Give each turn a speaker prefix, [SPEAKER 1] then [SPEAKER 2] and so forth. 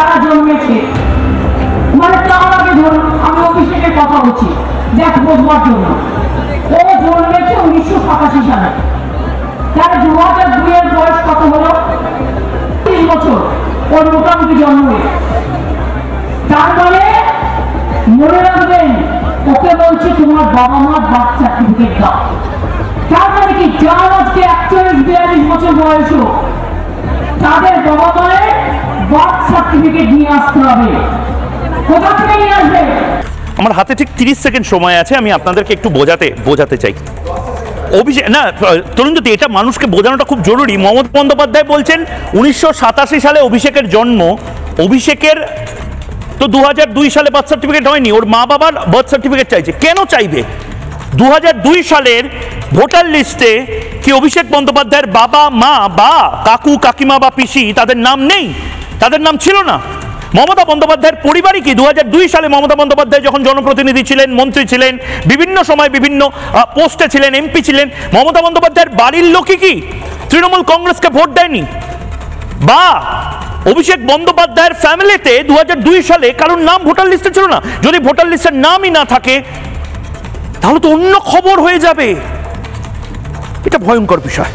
[SPEAKER 1] যারা জন্মেছে, মানে তার আগে ধরুন আমি অভিষেকের কথা বলছি দেখ বোঝবার জন্য, ও জন্মেছে 1987 সালে, তার 2002 এর বয়স কত হলো? 30 বছর ওর মোটামুটি জন্ম হয়েছে। তার মানে মনে রাখবেন, ওকে বলছে তোমার বাবা মার বার্থ সার্টিফিকেট দাও। তার মানে কি, যার আজকে 41-42 বছর বয়স, তাদের বাবা মায়ের বার্থ সার্টিফিকেট নিয়ে আসতে হবে। কোথা থেকে নিয়ে আসবে?
[SPEAKER 2] আমার হাতে ঠিক 30 সেকেন্ড সময় আছে, আমি আপনাদেরকে একটু বোঝাতে চাই। অভিষেক না তরুণজ্যোতি, এটা মানুষকে বোঝানোটা খুব জরুরি। মমতা বন্দ্যোপাধ্যায় বলছেন 1987 সালে অভিষেকের জন্ম। অভিষেকের তো 2002 সালে বার্থ সার্টিফিকেট হয়নি, ওর মা বাবার বার্থ সার্টিফিকেট চাইছে। কেন চাইবে? 2002 সালের ভোটার লিস্টে কি অভিষেক বন্দ্যোপাধ্যায়ের বাবা মা বা কাকু কাকিমা বা পিসি তাদের নাম নেই? তাদের নাম ছিল না। মমতা বন্দ্যোপাধ্যায়ের পরিবারই কি 2002 সালে মমতা বন্দ্যোপাধ্যায় যখন জনপ্রতিনিধি ছিলেন, মন্ত্রী ছিলেন, বিভিন্ন সময় বিভিন্ন পোস্টে ছিলেন, এমপি ছিলেন, মমতা বন্দ্যোপাধ্যায়ের বাড়ির লোকই কি তৃণমূল কংগ্রেসকে ভোট দেয়নি? বা অভিষেক বন্দ্যোপাধ্যায়ের ফ্যামিলিতে 2002 সালে কারোর নাম ভোটার লিস্টে ছিল না? যদি ভোটার লিস্টের নামই না থাকে তাহলে তো অন্য খবর হয়ে যাবে। এটা ভয়ঙ্কর বিষয়।